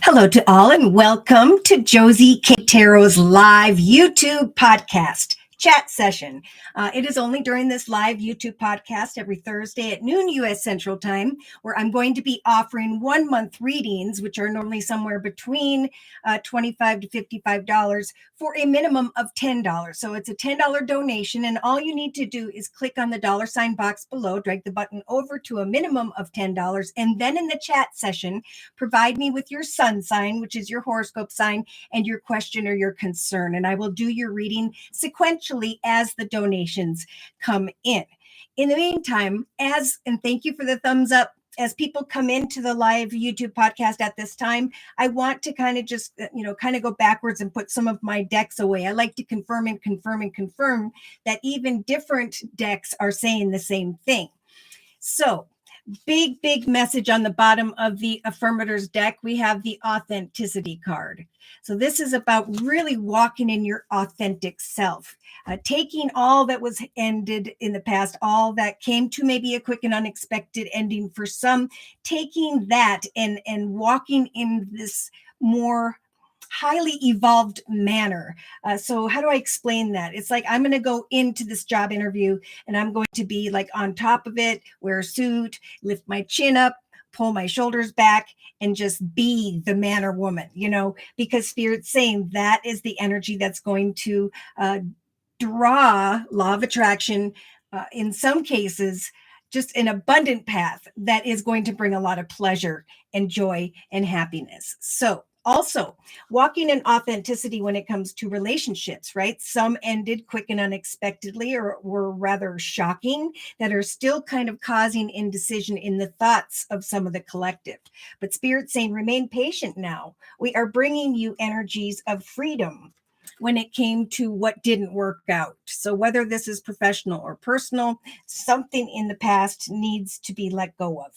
Hello to all and welcome to Josie K Tarot's live YouTube podcast chat session. It is only during this live YouTube podcast every Thursday at noon U.S. Central Time, where I'm going to be offering 1 month readings, which are normally somewhere between $25 to $55 for a minimum of $10. So it's a $10 donation, and all you need to do is click on the $ box below, drag the button over to a minimum of $10, and then in the chat session, provide me with your sun sign, which is your horoscope sign, and your question or your concern, and I will do your reading sequentially as the donations come in. In the meantime, and thank you for the thumbs up, as people come into the live YouTube podcast at this time, I want to kind of just, go backwards and put some of my decks away. I like to confirm that even different decks are saying the same thing. So, big message on the bottom of the affirmators deck. We have the authenticity card. So this is about really walking in your authentic self, taking all that was ended in the past, all that came to maybe a quick and unexpected ending for some, taking that and walking in this more highly evolved manner. So how do I explain that? It's like I'm going to go into this job interview and I'm going to be like on top of it, wear a suit, lift my chin up, pull my shoulders back, and just be the man or woman, because Spirit's saying that is the energy that's going to draw law of attraction, in some cases, just an abundant path that is going to bring a lot of pleasure and joy and happiness. So also, walking in authenticity when it comes to relationships, right? Some ended quick and unexpectedly or were rather shocking, that are still kind of causing indecision in the thoughts of some of the collective. But Spirit's saying, remain patient now. We are bringing you energies of freedom when it came to what didn't work out. So whether this is professional or personal, something in the past needs to be let go of.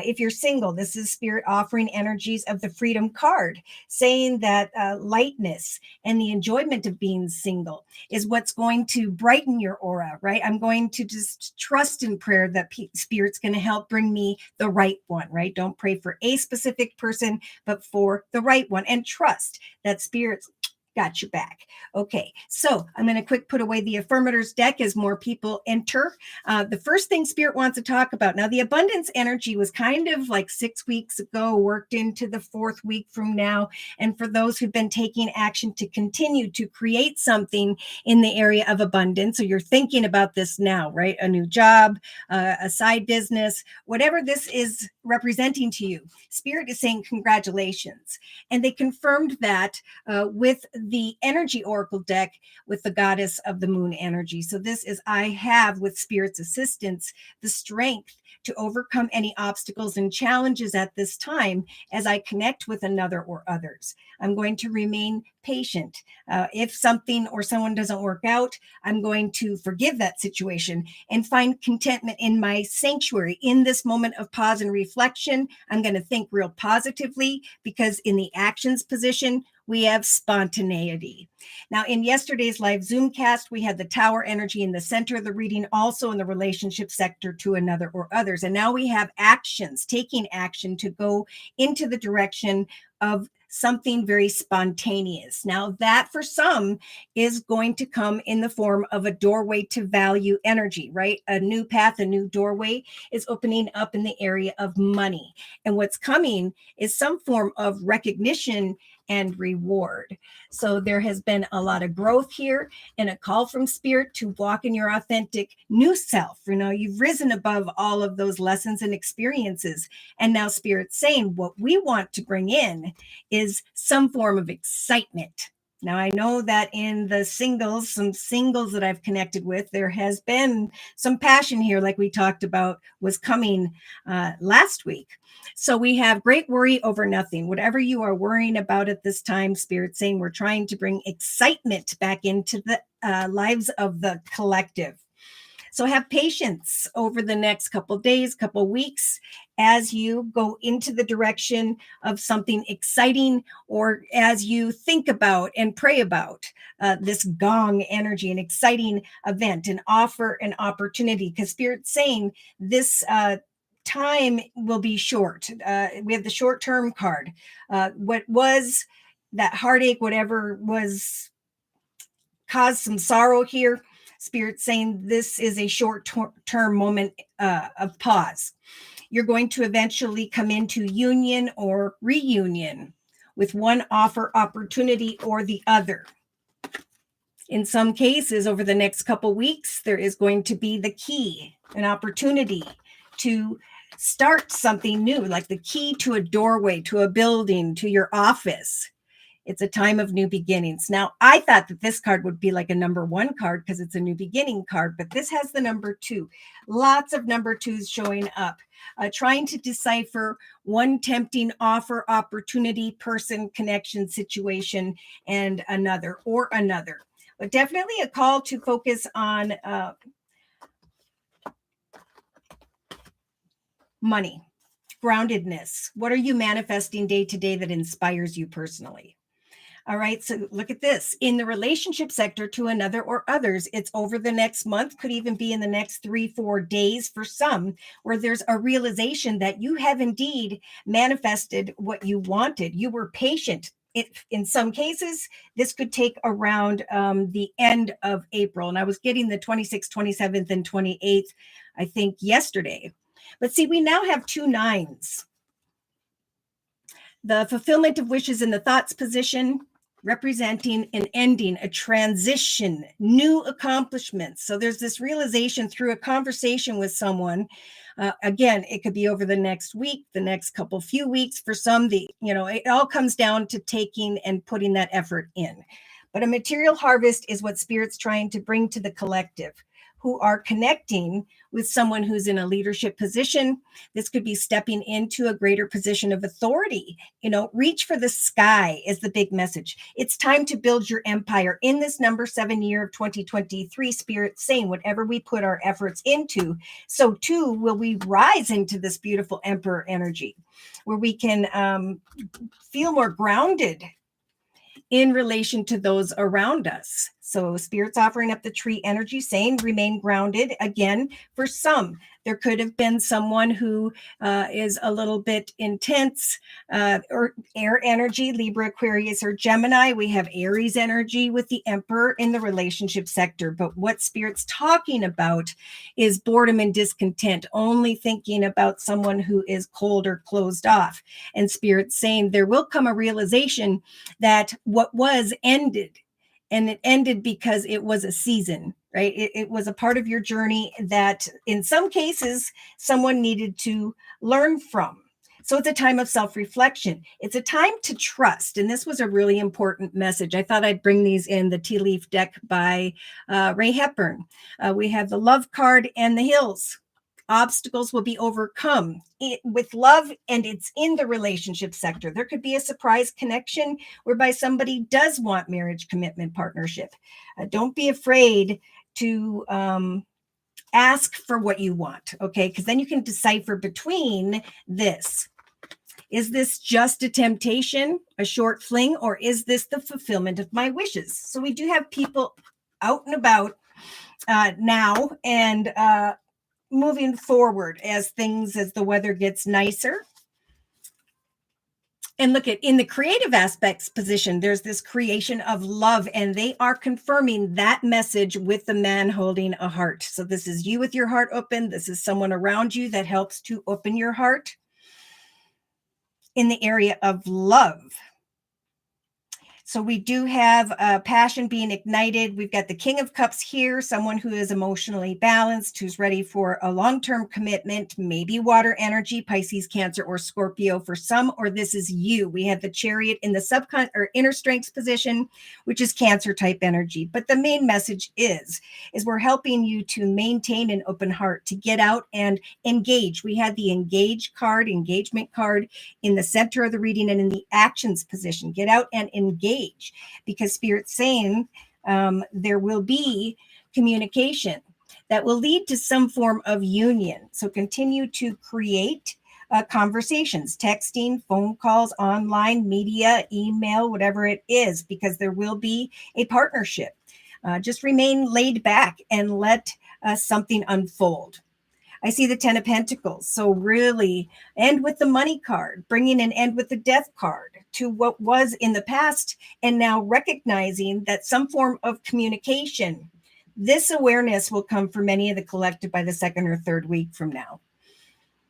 If you're single, this is Spirit offering energies of the freedom card, saying that lightness and the enjoyment of being single is what's going to brighten your aura, right? I'm going to just trust in prayer that Spirit's going to help bring me the right one, right? Don't pray for a specific person, but for the right one, and trust that Spirit's got your back. Okay, so I'm going to quick put away the affirmators deck as more people enter. The first thing Spirit wants to talk about. Now, the abundance energy was kind of like 6 weeks ago, worked into the 4th week from now. And for those who've been taking action to continue to create something in the area of abundance, so you're thinking about this now, right? A new job, a side business, whatever this is representing to you, Spirit is saying congratulations. And they confirmed that with the energy oracle deck with the goddess of the moon energy. So this is, I have, with Spirit's assistance, the strength to overcome any obstacles and challenges at this time as I connect with another or others. I'm going to remain patient. If something or someone doesn't work out, I'm going to forgive that situation and find contentment in my sanctuary. In this moment of pause and reflection, I'm going to think real positively, because in the actions position, we have spontaneity. Now, in yesterday's live Zoomcast, we had the tower energy in the center of the reading, also in the relationship sector to another or others. And now we have actions, taking action to go into the direction of something very spontaneous. Now, that for some is going to come in the form of a doorway to value energy, right? A new path, a new doorway is opening up in the area of money. And what's coming is some form of recognition and reward. So there has been a lot of growth here and a call from Spirit to walk in your authentic new self. You've risen above all of those lessons and experiences. And now Spirit's saying what we want to bring in is some form of excitement. Now, I know that in the some singles that I've connected with, there has been some passion here, like we talked about, was coming last week. So we have great worry over nothing. Whatever you are worrying about at this time, Spirit's saying we're trying to bring excitement back into the lives of the collective. So have patience over the next couple days, couple weeks, as you go into the direction of something exciting, or as you think about and pray about this gong energy, an exciting event, an offer, an opportunity. Because Spirit's saying this time will be short. We have the short-term card. What was that heartache, whatever was caused some sorrow here, Spirit saying this is a short-term moment of pause. You're going to eventually come into union or reunion with one offer opportunity or the other. In some cases, over the next couple weeks, there is going to be the key, an opportunity to start something new, like the key to a doorway, to a building, to your office. It's a time of new beginnings. Now, I thought that this card would be like a number 1 card because it's a new beginning card, but this has the number 2. Lots of number 2s showing up, trying to decipher one tempting offer, opportunity, person, connection, situation, and another. But definitely a call to focus on money, groundedness. What are you manifesting day to day that inspires you personally? All right, so look at this. In the relationship sector, to another or others, it's over the next month, could even be in the next 3-4 days for some, where there's a realization that you have indeed manifested what you wanted. You were patient. In some cases, this could take around the end of April. And I was getting the 26th, 27th, and 28th, I think, yesterday. But see, we now have 2 9s. The fulfillment of wishes in the thoughts position, representing an ending, a transition, new accomplishments. So there's this realization through a conversation with someone. Again, it could be over the next week, the next few weeks. For some, it all comes down to taking and putting that effort in. But a material harvest is what Spirit's trying to bring to the collective, who are connecting with someone who's in a leadership position. This could be stepping into a greater position of authority. Reach for the sky is the big message. It's time to build your empire. In this number 7 year of 2023, Spirit saying whatever we put our efforts into, so too will we rise into this beautiful emperor energy, where we can feel more grounded in relation to those around us. So Spirit's offering up the tree energy, saying remain grounded. Again, for some, there could have been someone who is a little bit intense, or air energy, Libra, Aquarius, or Gemini. We have Aries energy with the Emperor in the relationship sector. But what Spirit's talking about is boredom and discontent, only thinking about someone who is cold or closed off. And Spirit's saying there will come a realization that what was ended. And it ended because it was a season, right? It was a part of your journey that in some cases, someone needed to learn from. So it's a time of self-reflection. It's a time to trust. And this was a really important message. I thought I'd bring these in the Tea Leaf deck by Ray Hepburn. We have the Love card and the Hills. Obstacles will be overcome with love, and it's in the relationship sector. There could be a surprise connection whereby somebody does want marriage, commitment, partnership. Don't be afraid to ask for what you want, okay? Because then you can decipher between this. Is this just a temptation, a short fling, or is this the fulfillment of my wishes? So we do have people out and about now, and moving forward as the weather gets nicer. And look in the creative aspects position, there's this creation of love, and they are confirming that message with the man holding a heart. So this is you with your heart open. This is someone around you that helps to open your heart in the area of love. So we do have passion being ignited. We've got the King of Cups here, someone who is emotionally balanced, who's ready for a long-term commitment, maybe water energy, Pisces, Cancer, or Scorpio for some, or this is you. We have the Chariot in the inner strengths position, which is Cancer type energy. But the main message is we're helping you to maintain an open heart, to get out and engage. We had the engagement card in the center of the reading and in the actions position. Get out and engage. Because Spirit's saying there will be communication that will lead to some form of union. So continue to create conversations, texting, phone calls, online, media, email, whatever it is, because there will be a partnership. Just remain laid back and let something unfold. I see the 10 of Pentacles. So really end with the money card, bringing an end with the death card to what was in the past, and now recognizing that some form of communication, this awareness will come for many of the collective by the second or third week from now.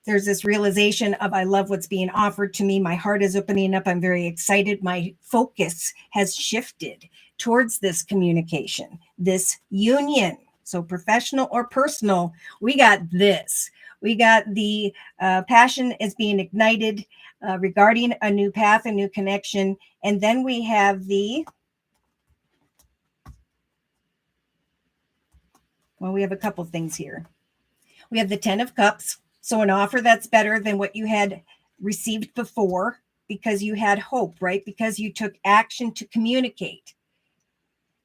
There's this realization of, I love what's being offered to me. My heart is opening up. I'm very excited. My focus has shifted towards this communication, this union. So professional or personal, we got this. We got the passion is being ignited regarding a new path, a new connection. And then we have we have a couple things here. We have the 10 of Cups. So an offer that's better than what you had received before because you had hope, right? Because you took action to communicate.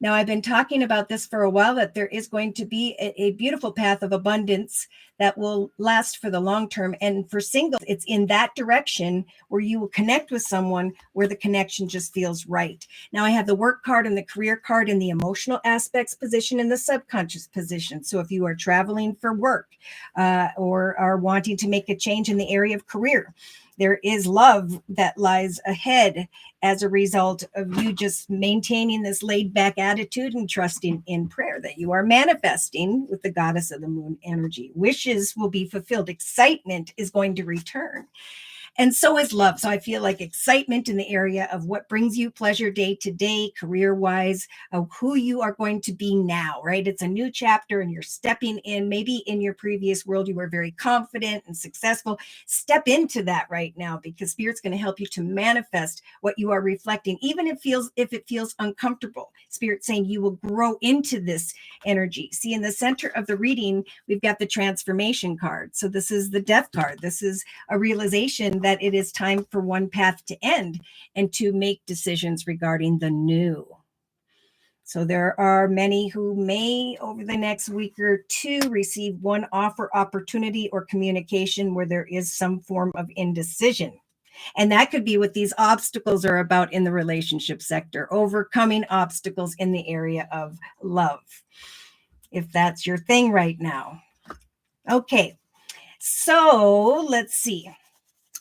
Now, I've been talking about this for a while, that there is going to be a beautiful path of abundance that will last for the long term. And for singles, it's in that direction where you will connect with someone where the connection just feels right. Now, I have the work card and the career card in the emotional aspects position and the subconscious position. So if you are traveling for work or are wanting to make a change in the area of career, there is love that lies ahead as a result of you just maintaining this laid back attitude and trusting in prayer that you are manifesting with the goddess of the moon energy. Wishes will be fulfilled. Excitement is going to return. And so is love. So I feel like excitement in the area of what brings you pleasure day to day, career-wise, of who you are going to be now, right? It's a new chapter and you're stepping in. Maybe in your previous world, you were very confident and successful. Step into that right now, because Spirit's going to help you to manifest what you are reflecting, even if it feels uncomfortable. Spirit's saying you will grow into this energy. See, in the center of the reading, we've got the transformation card. So this is the death card. This is a realization that it is time for one path to end and to make decisions regarding the new. So there are many who may, over the next week or two, receive one offer, opportunity, or communication where there is some form of indecision. And that could be what these obstacles are about in the relationship sector, overcoming obstacles in the area of love, if that's your thing right now. Okay, so let's see.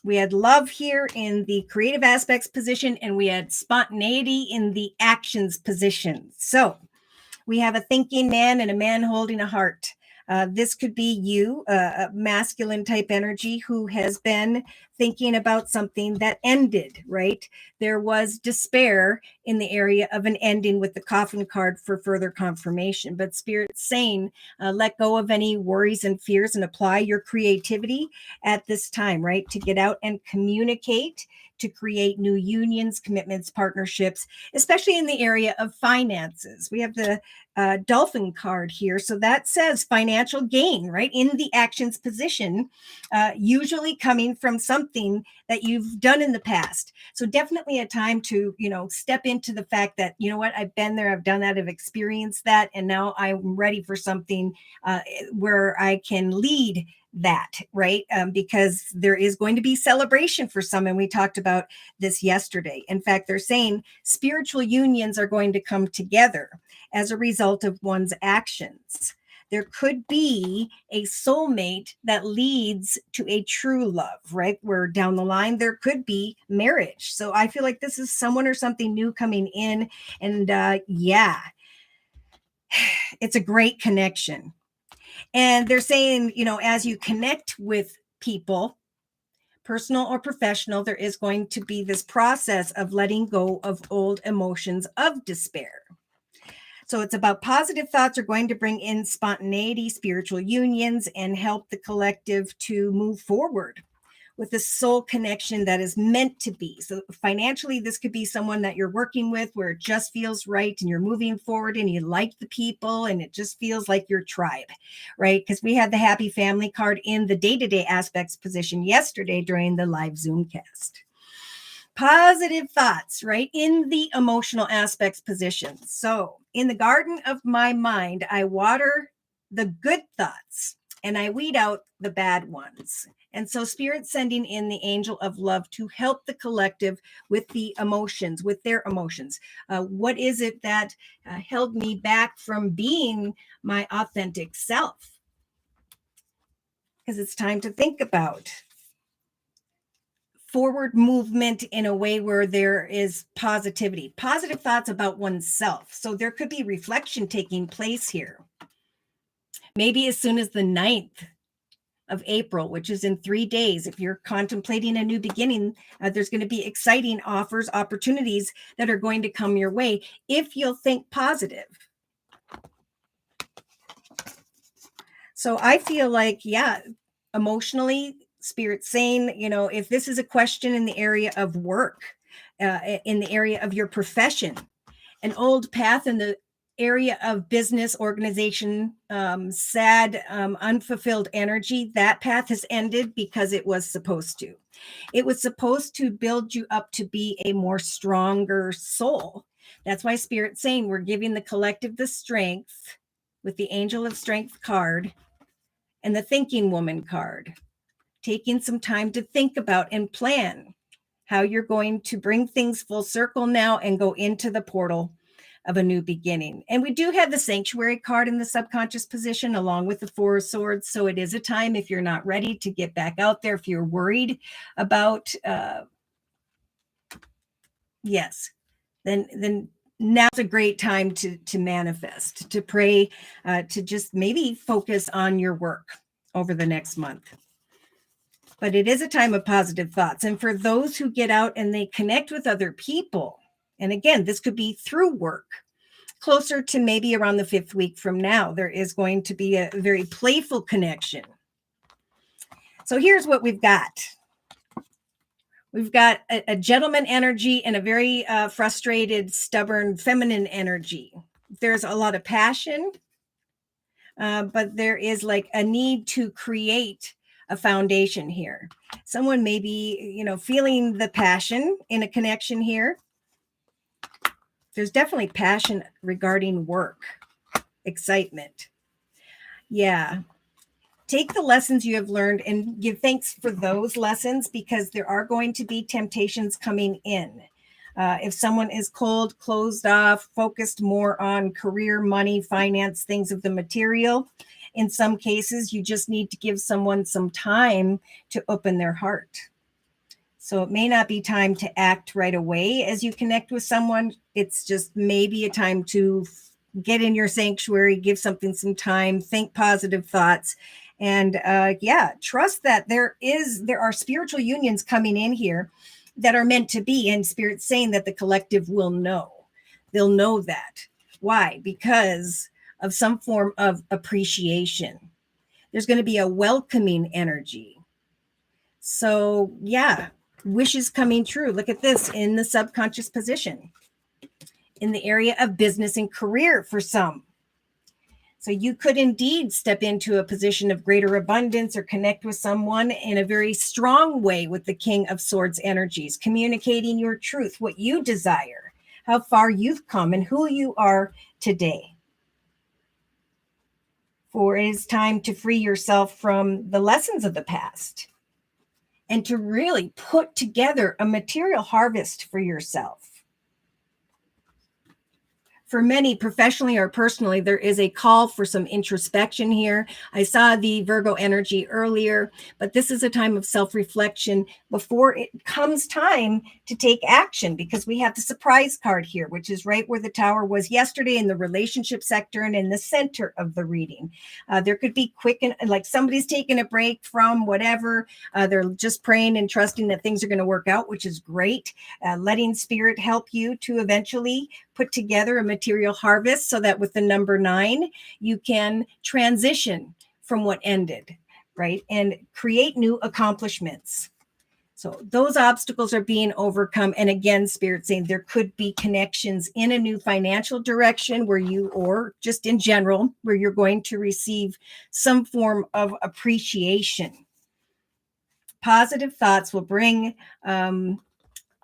We had love here in the creative aspects position, and we had spontaneity in the actions position. So we have a thinking man and a man holding a heart. This could be you, a masculine type energy who has been thinking about something that ended, right? There was despair in the area of an ending with the coffin card for further confirmation. But Spirit's saying, let go of any worries and fears and apply your creativity at this time, right? To get out and communicate, to create new unions, commitments, partnerships, especially in the area of finances. We have the dolphin card here. So that says financial gain, right? In the actions position, usually coming from something that you've done in the past. So definitely a time to, step into the fact that, I've been there, I've done that, I've experienced that. And now I'm ready for something where I can lead that, right? Because there is going to be celebration for some. And we talked about this yesterday. In fact, they're saying spiritual unions are going to come together as a result of one's actions. There could be a soulmate that leads to a true love, right? Where down the line, there could be marriage. So I feel like this is someone or something new coming in. And it's a great connection. And they're saying, as you connect with people, personal or professional, there is going to be this process of letting go of old emotions of despair. So it's about positive thoughts are going to bring in spontaneity, spiritual unions, and help the collective to move forward with the soul connection that is meant to be. So financially, this could be someone that you're working with where it just feels right and you're moving forward and you like the people and it just feels like your tribe, right? Because we had the happy family card in the day-to-day aspects position yesterday during the live Zoom cast. Positive thoughts, right? In the emotional aspects position. So in the garden of my mind, I water the good thoughts and I weed out the bad ones. And so Spirit's sending in the angel of love to help the collective with the emotions, with their emotions. What is it that held me back from being my authentic self? because it's time to think about forward movement in a way where there is positivity, positive thoughts about oneself. So there could be reflection taking place here. Maybe as soon as the 9th of April, which is in 3 days. If you're contemplating a new beginning, there's going to be exciting offers, opportunities that are going to come your way if you'll think positive. So I feel like, yeah, emotionally, Spirit saying, if this is a question in the area of work, in the area of your profession, an old path in the area of business, organization, sad, unfulfilled energy, that path has ended because it was supposed to. It was supposed to build you up to be a more stronger soul. That's why Spirit's saying we're giving the collective the strength with the Angel of Strength card and the Thinking Woman card, taking some time to think about and plan how you're going to bring things full circle now and go into the portal of a new beginning. And we do have the Sanctuary card in the subconscious position along with the Four of Swords. So it is a time, if you're not ready, to get back out there. If you're worried about, then now's a great time to manifest, to pray, to just maybe focus on your work over the next month. But it is a time of positive thoughts. And for those who get out and they connect with other people, and again, this could be through work, closer to maybe around the 5th week from now, there is going to be a very playful connection. So here's what we've got. We've got a gentleman energy and a very frustrated, stubborn, feminine energy. There's a lot of passion, but there is like a need to create a foundation here. Someone may be, feeling the passion in a connection here. There's definitely passion regarding work, excitement. Yeah. Take the lessons you have learned and give thanks for those lessons, because there are going to be temptations coming in. If someone is cold, closed off, focused more on career, money, finance, things of the material, in some cases, you just need to give someone some time to open their heart. So it may not be time to act right away as you connect with someone. It's just maybe a time to get in your sanctuary, give something some time, think positive thoughts, and trust that there are spiritual unions coming in here that are meant to be, and Spirit's saying that the collective will know. They'll know that. Why? Because of some form of appreciation. There's going to be a welcoming energy. So yeah, wishes coming true. Look at this in the subconscious position, in the area of business and career for some. So you could indeed step into a position of greater abundance or connect with someone in a very strong way with the King of Swords energies, communicating your truth, what you desire, how far you've come, and who you are today. For it is time to free yourself from the lessons of the past and to really put together a material harvest for yourself. For many, professionally or personally, there is a call for some introspection here. I saw the Virgo energy earlier, but this is a time of self-reflection before it comes time to take action, because we have the surprise card here, which is right where the Tower was yesterday in the relationship sector and in the center of the reading. There could be quick and like somebody's taking a break from whatever. They're just praying and trusting that things are going to work out, which is great. Letting Spirit help you to eventually put together a material harvest so that with the number 9, you can transition from what ended, right? And create new accomplishments. So those obstacles are being overcome. And again, Spirit saying there could be connections in a new financial direction where you, or just in general, where you're going to receive some form of appreciation. Positive thoughts will bring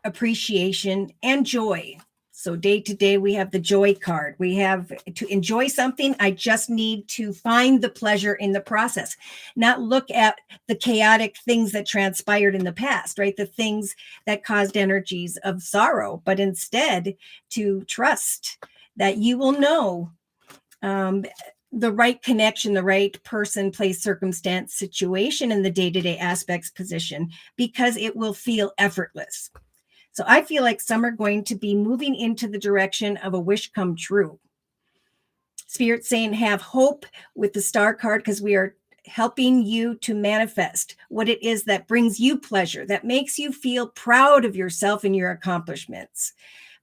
appreciation and joy. So day to day, we have the joy card. We have to enjoy something. I just need to find the pleasure in the process, not look at the chaotic things that transpired in the past, right? The things that caused energies of sorrow, but instead to trust that you will know the right connection, the right person, place, circumstance, situation in the day-to-day aspects position, because it will feel effortless. So I feel like some are going to be moving into the direction of a wish come true. Spirit saying have hope with the star card, because we are helping you to manifest what it is that brings you pleasure, that makes you feel proud of yourself and your accomplishments.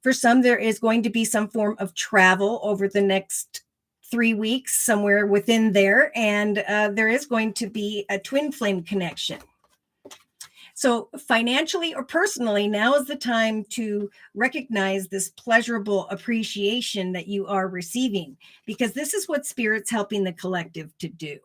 For some, there is going to be some form of travel over the next 3 weeks, somewhere within there, and there is going to be a twin flame connection. So financially or personally, now is the time to recognize this pleasurable appreciation that you are receiving, because this is what Spirit's helping the collective to do.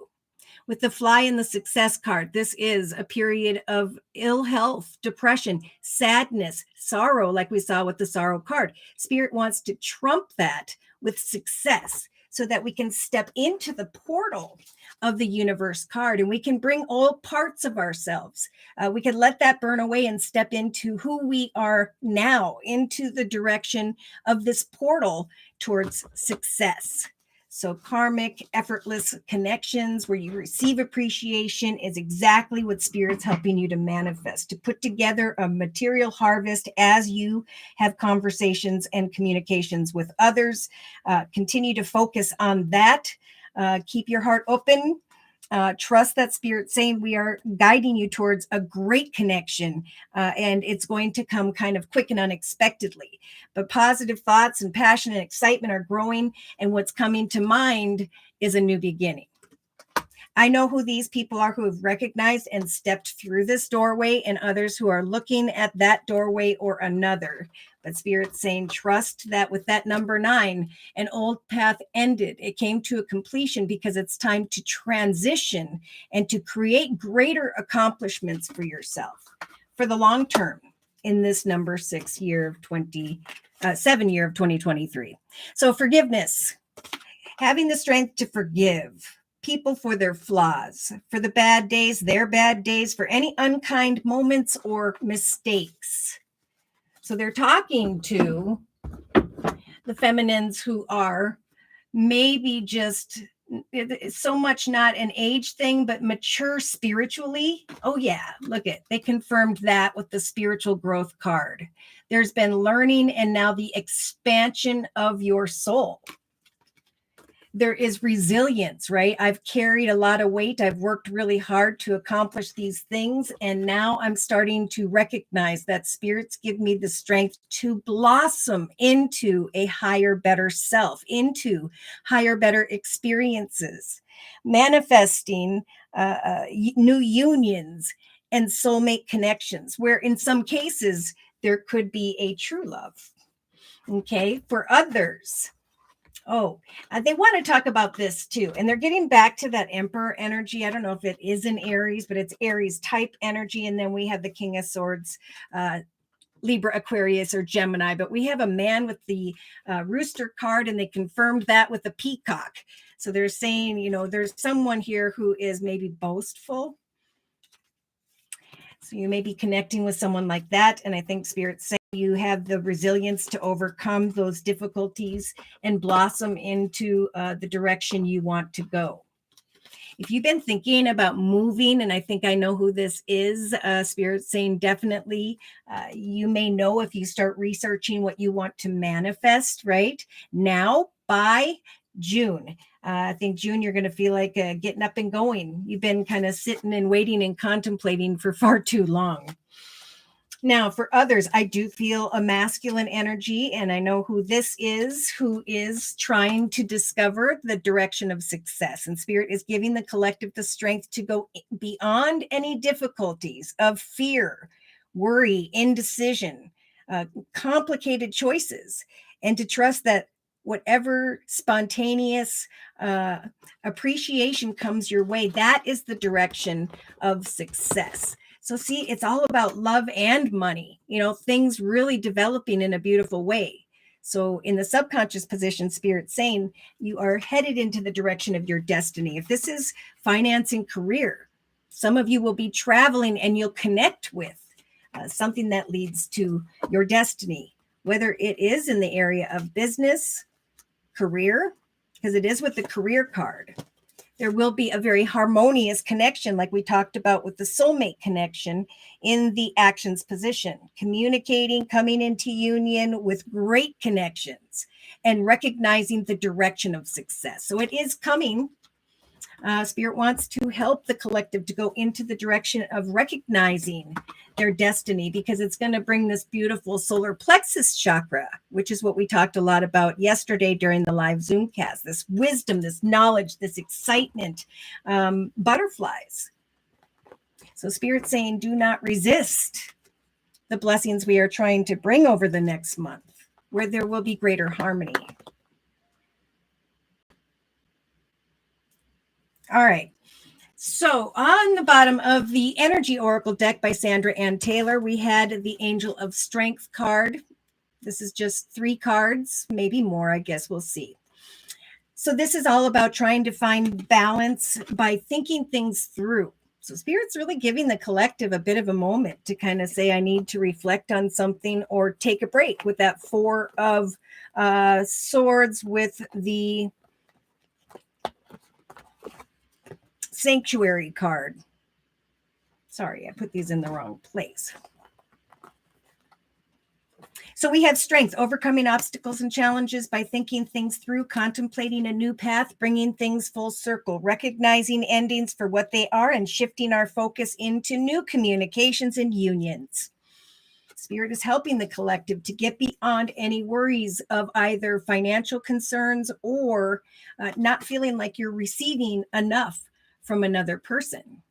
With the fly and the success card, this is a period of ill health, depression, sadness, sorrow, like we saw with the sorrow card. Spirit wants to trump that with success so that we can step into the portal of the universe card, and we can bring all parts of ourselves. We can let that burn away and step into who we are now, into the direction of this portal towards success. So karmic, effortless connections where you receive appreciation is exactly what Spirit's helping you to manifest, to put together a material harvest as you have conversations and communications with others. Continue to focus on that. Keep your heart open. Trust that Spirit's saying we are guiding you towards a great connection, and it's going to come kind of quick and unexpectedly. But positive thoughts and passion and excitement are growing, and what's coming to mind is a new beginning. I know who these people are who have recognized and stepped through this doorway, and others who are looking at that doorway or another. But Spirit's saying, trust that with that number 9, an old path ended. It came to a completion because it's time to transition and to create greater accomplishments for yourself for the long term in this number 7 year of 2023. So forgiveness, having the strength to forgive people for their flaws, for the bad days, their bad days, for any unkind moments or mistakes. So they're talking to the feminines who are maybe just so much not an age thing, but mature spiritually. Oh yeah, look at, they confirmed that with the spiritual growth card. There's been learning and now the expansion of your soul. There is resilience, right? I've carried a lot of weight. I've worked really hard to accomplish these things. And now I'm starting to recognize that Spirits give me the strength to blossom into a higher, better self, into higher, better experiences, manifesting new unions and soulmate connections, where in some cases there could be a true love. Okay. For others, they want to talk about this too. And they're getting back to that Emperor energy. I don't know if it is in Aries, but it's Aries type energy. And then we have the King of Swords, Libra, Aquarius, or Gemini. But we have a man with the rooster card, and they confirmed that with the peacock. So they're saying, there's someone here who is maybe boastful. So you may be connecting with someone like that. And I think Spirit's saying you have the resilience to overcome those difficulties and blossom into the direction you want to go. If you've been thinking about moving, and I think I know who this is, Spirit's saying definitely, you may know if you start researching what you want to manifest right now by June. I think June, you're going to feel like getting up and going. You've been kind of sitting and waiting and contemplating for far too long. Now, for others, I do feel a masculine energy, and I know who this is, who is trying to discover the direction of success. And Spirit is giving the collective the strength to go beyond any difficulties of fear, worry, indecision, complicated choices, and to trust that whatever spontaneous appreciation comes your way, that is the direction of success. So see, it's all about love and money, things really developing in a beautiful way. So in the subconscious position, Spirit's saying you are headed into the direction of your destiny. If this is finance and career, some of you will be traveling and you'll connect with something that leads to your destiny, whether it is in the area of business, career, because it is with the career card. There will be a very harmonious connection, like we talked about with the soulmate connection in the actions position, communicating, coming into union with great connections and recognizing the direction of success. So it is coming. Spirit wants to help the collective to go into the direction of recognizing their destiny, because it's going to bring this beautiful solar plexus chakra, which is what we talked a lot about yesterday during the live Zoomcast. This wisdom, this knowledge, this excitement, butterflies. So Spirit's saying, do not resist the blessings we are trying to bring over the next month, where there will be greater harmony. All right. So on the bottom of the Energy Oracle deck by Sandra Ann Taylor, we had the Angel of Strength card. This is just 3 cards, maybe more, I guess we'll see. So this is all about trying to find balance by thinking things through. So Spirit's really giving the collective a bit of a moment to kind of say, I need to reflect on something or take a break, with that 4 of Swords with the Sanctuary card. Sorry, I put these in the wrong place. So we have strength, overcoming obstacles and challenges by thinking things through, contemplating a new path, bringing things full circle, recognizing endings for what they are, and shifting our focus into new communications and unions. Spirit is helping the collective to get beyond any worries of either financial concerns or not feeling like you're receiving enough from another person.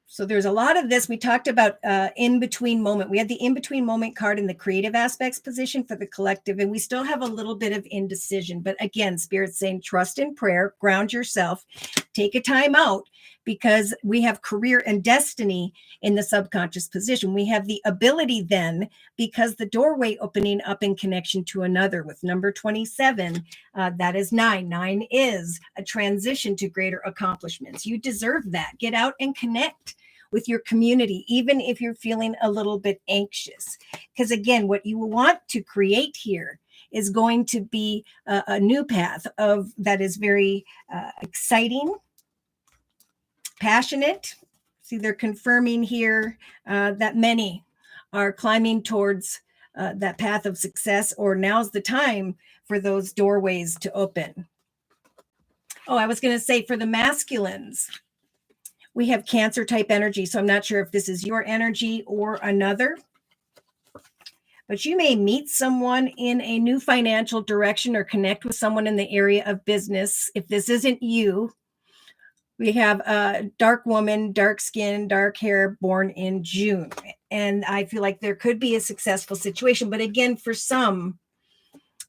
So there's a lot of this. We talked about in-between moment. We had the in-between moment card in the creative aspects position for the collective, and we still have a little bit of indecision. But again, Spirit's saying trust in prayer, ground yourself, take a time out, because we have career and destiny in the subconscious position. We have the ability then, because the doorway opening up in connection to another with number 27, that is 9. 9 is a transition to greater accomplishments. You deserve that. Get out and connect with your community, even if you're feeling a little bit anxious. Because again, what you want to create here is going to be a new path of that is very exciting, passionate. See, they're confirming here that many are climbing towards that path of success, or now's the time for those doorways to open. Oh, I was going to say for the masculines, we have Cancer type energy. So I'm not sure if this is your energy or another, but you may meet someone in a new financial direction or connect with someone in the area of business. If this isn't you, we have a dark woman, dark skin, dark hair, born in June. And I feel like there could be a successful situation. But again, for some,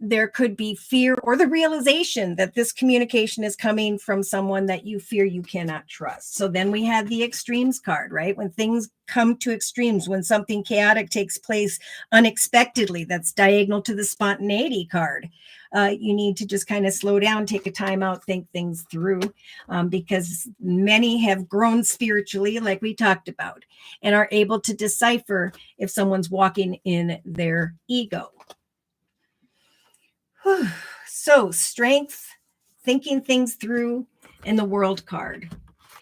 there could be fear or the realization that this communication is coming from someone that you fear you cannot trust. So then we have the extremes card, right? When things come to extremes, when something chaotic takes place unexpectedly, that's diagonal to the spontaneity card. You need to just kind of slow down, take a time out, think things through, because many have grown spiritually, like we talked about, and are able to decipher if someone's walking in their ego. So strength, thinking things through, and the world card.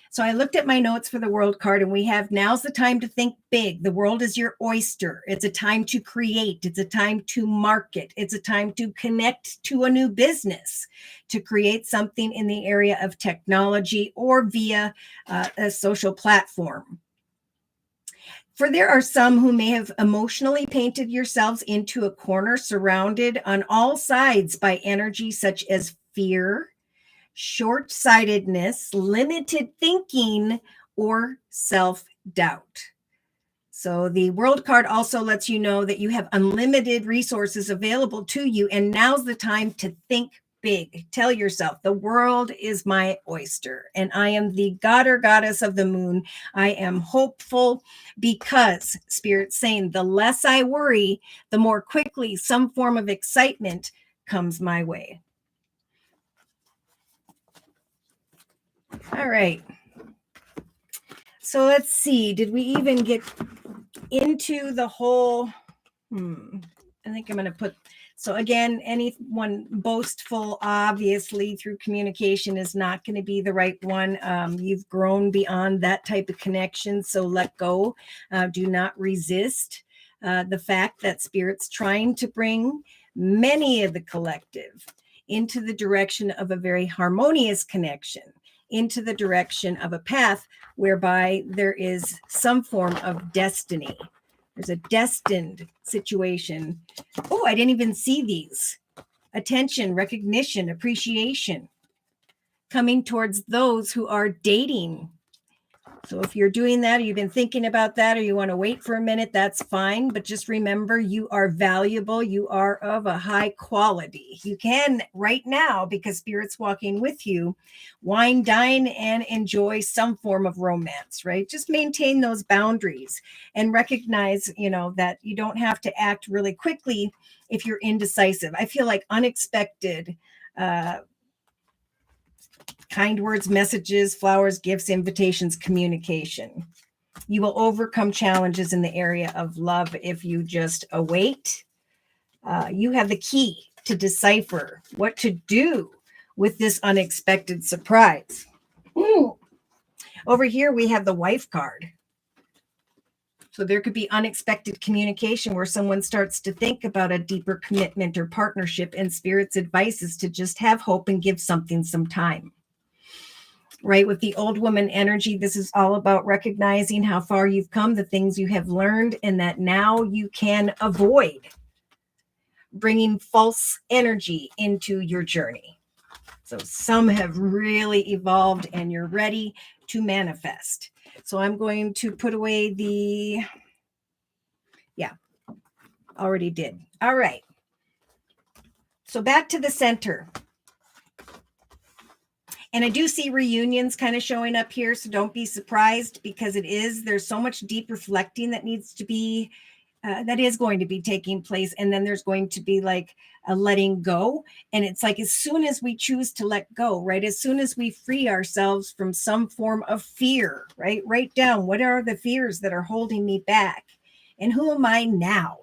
So I looked at my notes for the world card, and we have now's the time to think big. The world is your oyster. It's a time to create. It's a time to market. It's a time to connect to a new business, to create something in the area of technology or via a social platform. For there are some who may have emotionally painted yourselves into a corner, surrounded on all sides by energy such as fear, short-sightedness, limited thinking, or self-doubt. So the world card also lets you know that you have unlimited resources available to you, and now's the time to think big. Tell yourself, the world is my oyster, and I am the god or goddess of the moon. I am hopeful, because Spirit's saying the less I worry, the more quickly some form of excitement comes my way. All right. So let's see. Did we even get into the whole? I think I'm going to put So again, anyone boastful, obviously, through communication is not going to be the right one. You've grown beyond that type of connection, so let go. Do not resist the fact that Spirit's trying to bring many of the collective into the direction of a very harmonious connection, into the direction of a path whereby there is some form of destiny. There's a destined situation. Oh, I didn't even see these. Attention, recognition, appreciation coming towards those who are dating. So if you're doing that, or you've been thinking about that, or you want to wait for a minute, that's fine. But just remember, you are valuable. You are of a high quality. You can right now, because Spirit's walking with you, wine, dine, and enjoy some form of romance, right? Just maintain those boundaries and recognize, that you don't have to act really quickly if you're indecisive. I feel like unexpected, kind words, messages, flowers, gifts, invitations, communication. You will overcome challenges in the area of love if you just await. You have the key to decipher what to do with this unexpected surprise. Over here, we have the wife card. So there could be unexpected communication where someone starts to think about a deeper commitment or partnership, and Spirit's advice is to just have hope and give something some time. Right? With the old woman energy, this is all about recognizing how far you've come, the things you have learned, and that now you can avoid bringing false energy into your journey. So some have really evolved and you're ready to manifest. So I'm going to put away already did. All right. So back to the center. And I do see reunions kind of showing up here. So don't be surprised, because there's so much deep reflecting that needs to be, that is going to be taking place. And then there's going to be like a letting go. And it's like, as soon as we choose to let go, right? As soon as we free ourselves from some form of fear, right? Write down, what are the fears that are holding me back? And who am I now?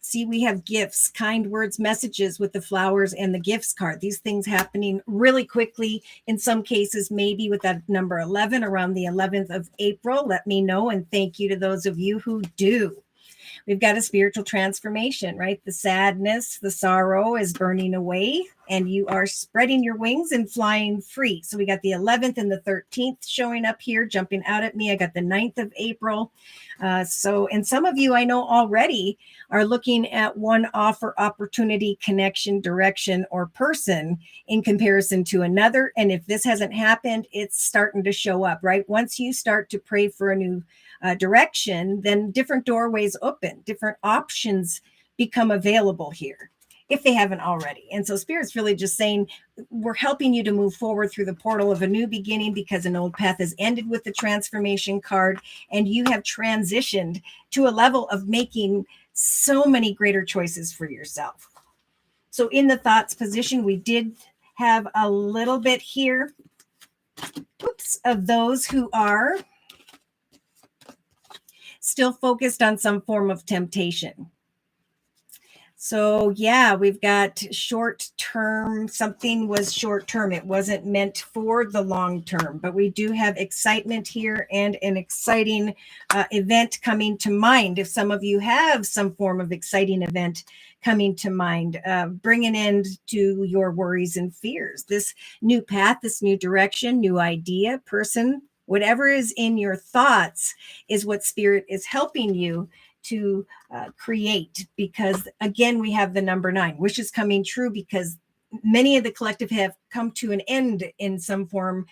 See, we have gifts, kind words, messages with the flowers and the gifts card. These things happening really quickly. In some cases, maybe with that number 11 around the 11th of April. Let me know. And thank you to those of you who do. We've got a spiritual transformation, right? The sadness, the sorrow is burning away, and you are spreading your wings and flying free. So we got the 11th and the 13th showing up here, jumping out at me. I got the 9th of April. And some of you I know already are looking at one offer, opportunity, connection, direction, or person in comparison to another. And if this hasn't happened, it's starting to show up, right? Once you start to pray for a new direction, then different doorways open, different options become available here, if they haven't already. And so Spirit's really just saying, we're helping you to move forward through the portal of a new beginning, because an old path has ended with the transformation card, and you have transitioned to a level of making so many greater choices for yourself. So in the thoughts position, we did have a little bit here, of those who are still focused on some form of temptation. So yeah, we've got short term. Something was short term. It wasn't meant for the long term, but we do have excitement here and an exciting event coming to mind. If some of you have some form of exciting event coming to mind, bring an end to your worries and fears. This new path, this new direction, new idea, person, whatever is in your thoughts is what Spirit is helping you to create. Because again, we have the number 9, wishes coming true, because many of the collective have come to an end in some form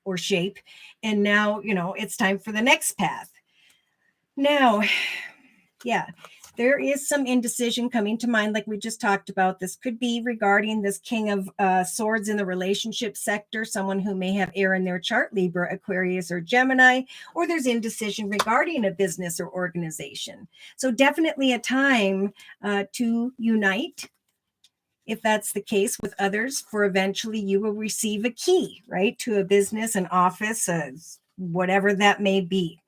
or shape. And now, it's time for the next path. Now, yeah, there is some indecision coming to mind, like we just talked about. This could be regarding this King of Swords in the relationship sector, someone who may have air in their chart, Libra, Aquarius, or Gemini, or there's indecision regarding a business or organization. So definitely a time to unite, if that's the case, with others, for eventually you will receive a key, right, to a business, an office, whatever that may be.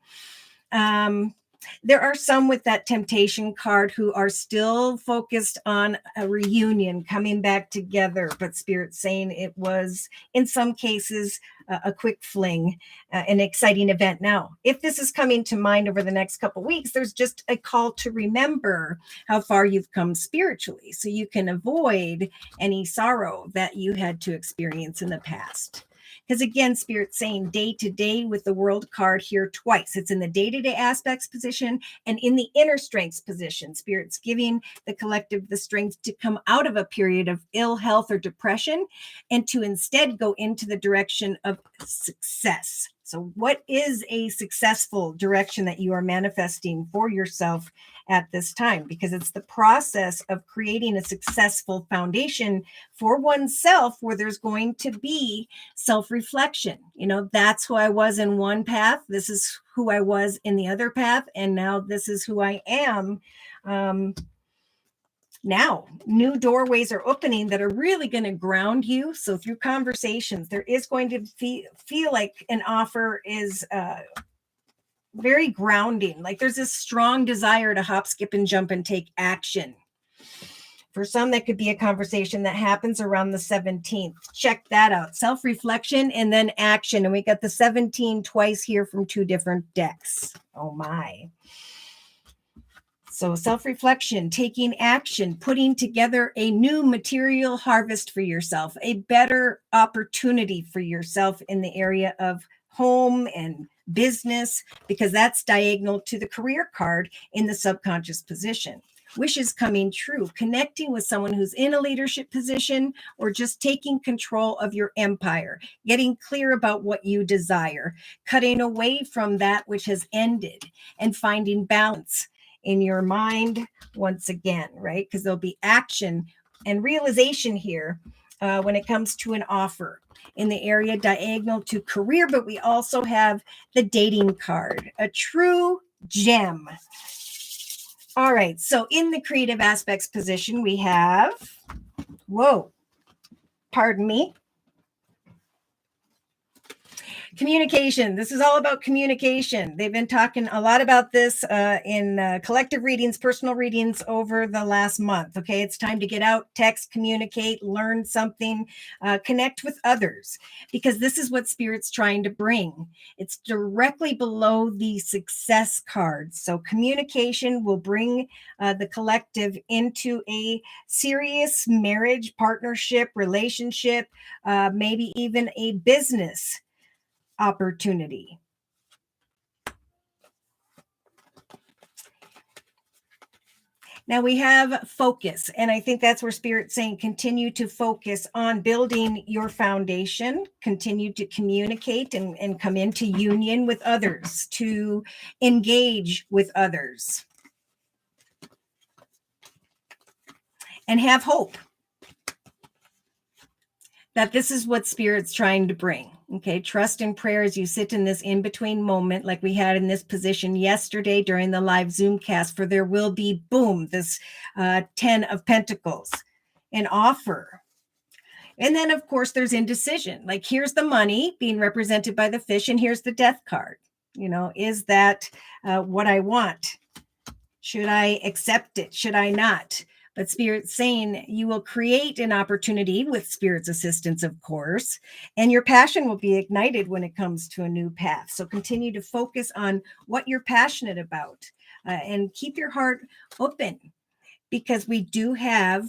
There are some with that temptation card who are still focused on a reunion, coming back together, but Spirit's saying it was, in some cases, a quick fling, an exciting event. Now, if this is coming to mind over the next couple weeks, there's just a call to remember how far you've come spiritually so you can avoid any sorrow that you had to experience in the past. Because again, Spirit's saying day to day with the world card here twice. It's in the day-to-day aspects position and in the inner strengths position. Spirit's giving the collective the strength to come out of a period of ill health or depression and to instead go into the direction of success. So what is a successful direction that you are manifesting for yourself at this time? Because it's the process of creating a successful foundation for oneself where there's going to be self-reflection. That's who I was in one path. This is who I was in the other path. And now this is who I am. Now, new doorways are opening that are really going to ground you. So through conversations, there is going to feel like an offer is very grounding. Like there's this strong desire to hop, skip, and jump and take action. For some, that could be a conversation that happens around the 17th. Check that out. Self-reflection and then action. And we got the 17 twice here from two different decks. Oh my. So self-reflection, taking action, putting together a new material harvest for yourself, a better opportunity for yourself in the area of home and business, because that's diagonal to the career card in the subconscious position. Wishes coming true, connecting with someone who's in a leadership position or just taking control of your empire, getting clear about what you desire, cutting away from that which has ended and finding balance in your mind once again, right? Because there'll be action and realization here when it comes to an offer in the area diagonal to career, but we also have the dating card, a true gem. All right, so in the creative aspects position, we have, pardon me, communication. This is all about communication. They've been talking a lot about this in collective readings, personal readings over the last month. Okay, it's time to get out, text, communicate, learn something, connect with others, because this is what Spirit's trying to bring. It's directly below the success card. So communication will bring the collective into a serious marriage, partnership, relationship, maybe even a business opportunity. Now we have focus, and I think that's where Spirit's saying continue to focus on building your foundation, continue to communicate and come into union with others, to engage with others, and have hope that this is what Spirit's trying to bring. Okay, trust and prayer as you sit in this in-between moment like we had in this position yesterday during the live Zoom cast, for there will be, boom, this 10 of Pentacles, an offer. And then, of course, there's indecision. Like here's the money being represented by the fish, and here's the death card. Is that what I want? Should I accept it? Should I not? But Spirit's saying you will create an opportunity with Spirit's assistance, of course, and your passion will be ignited when it comes to a new path. So continue to focus on what you're passionate about and keep your heart open, because we do have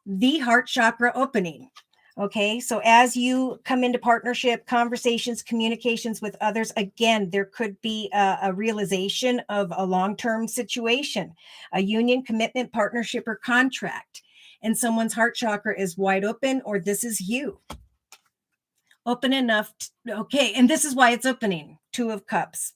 the heart chakra opening. Okay, so as you come into partnership, conversations, communications with others, again, there could be a realization of a long-term situation, a union, commitment, partnership, or contract. And someone's heart chakra is wide open, or this is you. Open enough. Okay, and this is why it's opening. 2 of Cups.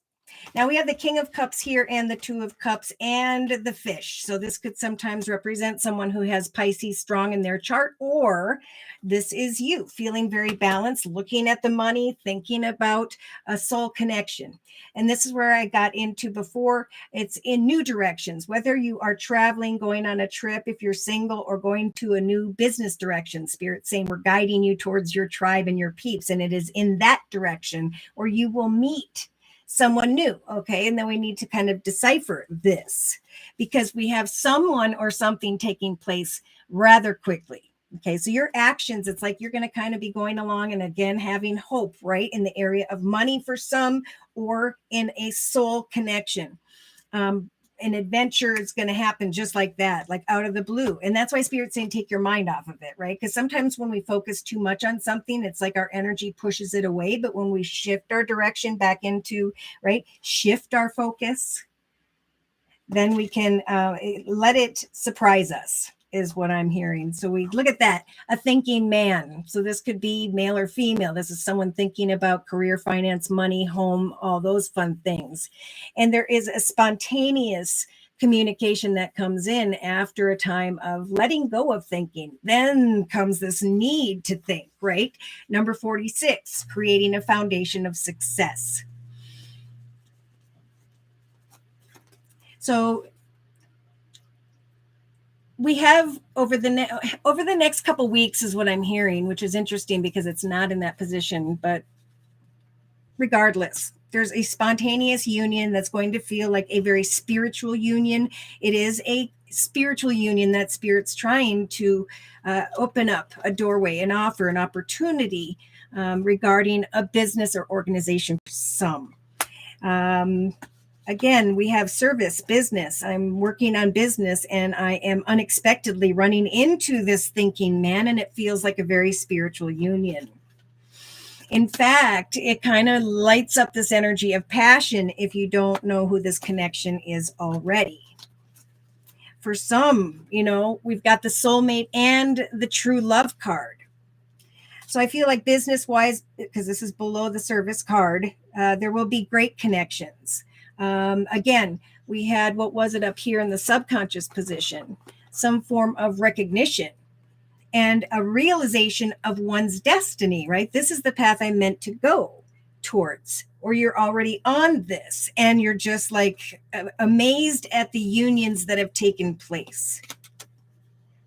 Now we have the King of Cups here and the 2 of Cups and the fish. So this could sometimes represent someone who has Pisces strong in their chart, or this is you feeling very balanced, looking at the money, thinking about a soul connection. And this is where I got into before. It's in new directions, whether you are traveling, going on a trip, if you're single, or going to a new business direction. Spirit's saying we're guiding you towards your tribe and your peeps. And it is in that direction where you will meet someone new. Okay. And then we need to kind of decipher this because we have someone or something taking place rather quickly. Okay. So your actions, it's like you're going to kind of be going along and again having hope, right? In the area of money for some or in a soul connection. An adventure is going to happen just like that, like out of the blue. And that's why Spirit's saying take your mind off of it, right? Because sometimes when we focus too much on something, it's like our energy pushes it away. But when we shift our direction back into, right, shift our focus, then we can let it surprise us, is what I'm hearing. So we look at that, a thinking man. So this could be male or female. This is someone thinking about career, finance, money, home, all those fun things. And there is a spontaneous communication that comes in after a time of letting go of thinking. Then comes this need to think, right? Number 46, creating a foundation of success. So we have over the next couple weeks is what I'm hearing, which is interesting because it's not in that position. But regardless, there's a spontaneous union that's going to feel like a very spiritual union. It is a spiritual union that Spirit's trying to open up a doorway, an offer, an opportunity regarding a business or organization for some. Again, we have service, business. I'm working on business and I am unexpectedly running into this thinking man, and it feels like a very spiritual union. In fact, it kind of lights up this energy of passion if you don't know who this connection is already. For some, we've got the soulmate and the true love card. So I feel like business-wise, because this is below the service card, there will be great connections. Again, we had, what was it up here in the subconscious position? Some form of recognition and a realization of one's destiny, right? This is the path I meant to go towards, or you're already on this and you're just like amazed at the unions that have taken place.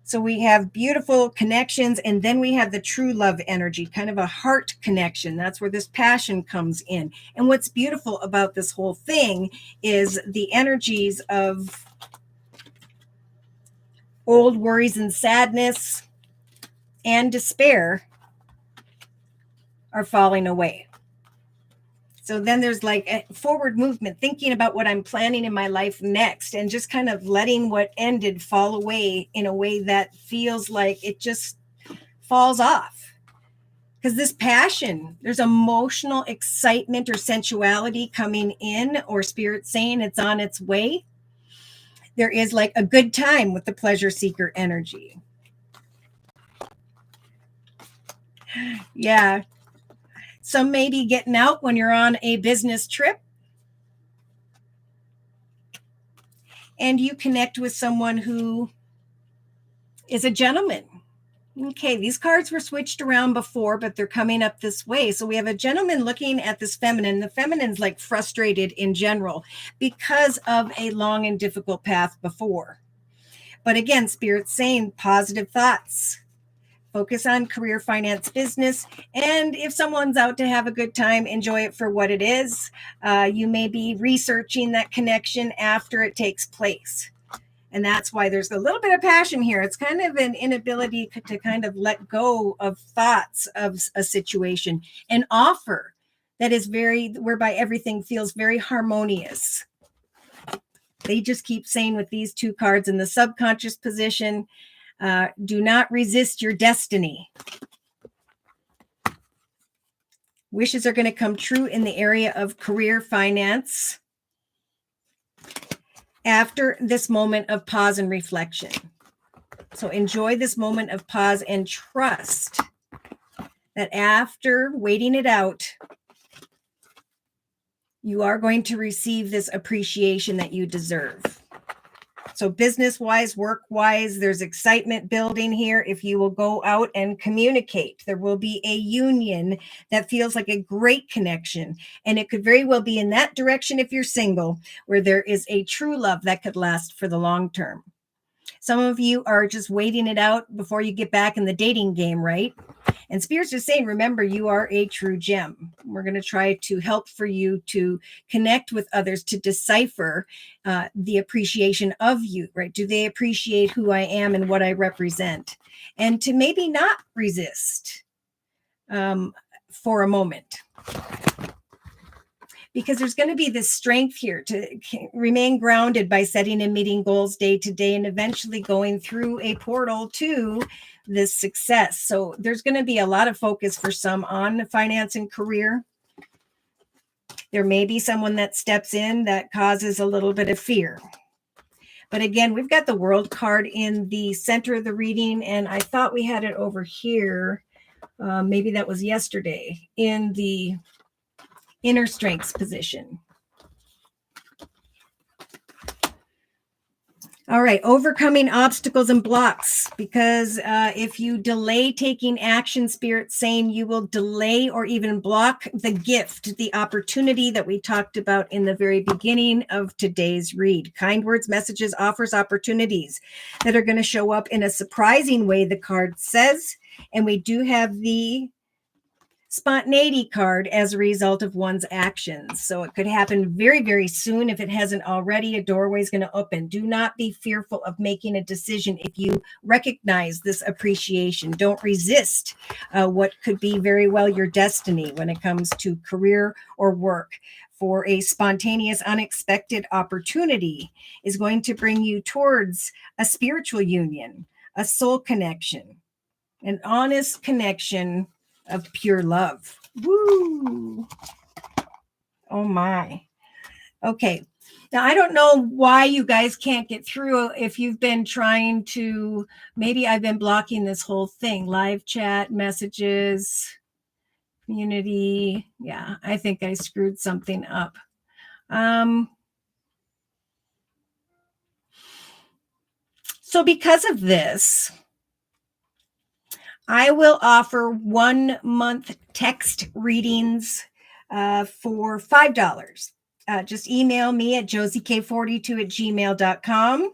So we have beautiful connections, and then we have the true love energy, kind of a heart connection. That's where this passion comes in. And what's beautiful about this whole thing is the energies of old worries and sadness and despair are falling away. So then there's like a forward movement, thinking about what I'm planning in my life next, and just kind of letting what ended fall away in a way that feels like it just falls off. Because this passion, there's emotional excitement or sensuality coming in, or Spirit saying it's on its way. There is like a good time with the pleasure seeker energy. Yeah. Some may be getting out when you're on a business trip and you connect with someone who is a gentleman. Okay, these cards were switched around before, but they're coming up this way. So we have a gentleman looking at this feminine. The feminine's like frustrated in general because of a long and difficult path before. But again, Spirit's saying positive thoughts. Focus on career, finance, business. And if someone's out to have a good time, enjoy it for what it is. You may be researching that connection after it takes place. And that's why there's a little bit of passion here. It's kind of an inability to kind of let go of thoughts of a situation, an offer that is whereby everything feels very harmonious. They just keep saying with these two cards in the subconscious position, do not resist your destiny. Wishes are going to come true in the area of career, finance, after this moment of pause and reflection. So enjoy this moment of pause and trust that after waiting it out, you are going to receive this appreciation that you deserve. So business-wise, work-wise, there's excitement building here. If you will go out and communicate, there will be a union that feels like a great connection. And it could very well be in that direction if you're single, where there is a true love that could last for the long term. Some of you are just waiting it out before you get back in the dating game, right? And Spirits is saying, remember, you are a true gem. We're going to try to help for you to connect with others, to decipher the appreciation of you, right? Do they appreciate who I am and what I represent? And to maybe not resist for a moment. Because there's going to be this strength here to remain grounded by setting and meeting goals day to day and eventually going through a portal to this success. So there's going to be a lot of focus for some on finance and career. There may be someone that steps in that causes a little bit of fear. But again, we've got the World card in the center of the reading, and I thought we had it over here. Maybe that was yesterday in the inner strengths position. All right, overcoming obstacles and blocks, because if you delay taking action, Spirit saying you will delay or even block the gift, the opportunity that we talked about in the very beginning of today's read. Kind words, messages, offers, opportunities that are going to show up in a surprising way, the card says. And we do have the spontaneity card as a result of one's actions. So it could happen very, very soon. If it hasn't already, a doorway is going to open. Do not be fearful of making a decision if you recognize this appreciation. Don't resist what could be very well your destiny when it comes to career or work. For a spontaneous, unexpected opportunity is going to bring you towards a spiritual union, a soul connection, an honest connection of pure love. Woo! Oh my. Okay. Now, I don't know why you guys can't get through if you've been trying to, maybe I've been blocking this whole thing, live chat, messages, community. Yeah, I think I screwed something up. So because of this, I will offer 1 month text readings for $5. Just email me at josiek42@gmail.com.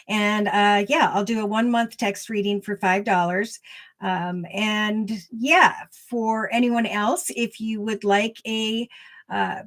And I'll do a 1 month text reading for $5. For anyone else, if you would like a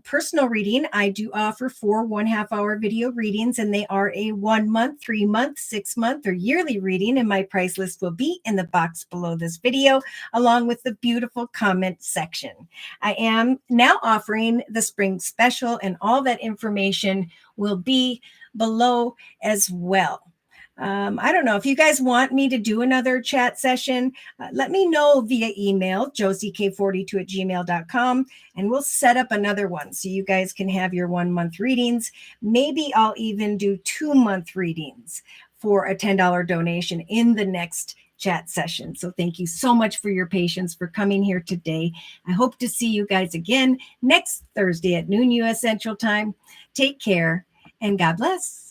personal reading, I do offer 4 1/2 hour video readings, and they are a 1 month, 3 month, 6 month, or yearly reading. And my price list will be in the box below this video, along with the beautiful comment section. I am now offering the spring special, and all that information will be below as well. I don't know if you guys want me to do another chat session. Let me know via email, josiek42@gmail.com, and we'll set up another one so you guys can have your 1 month readings. Maybe I'll even do 2 month readings for a $10 donation in the next chat session. So thank you so much for your patience, for coming here today. I hope to see you guys again next Thursday at noon U.S. Central Time. Take care and God bless.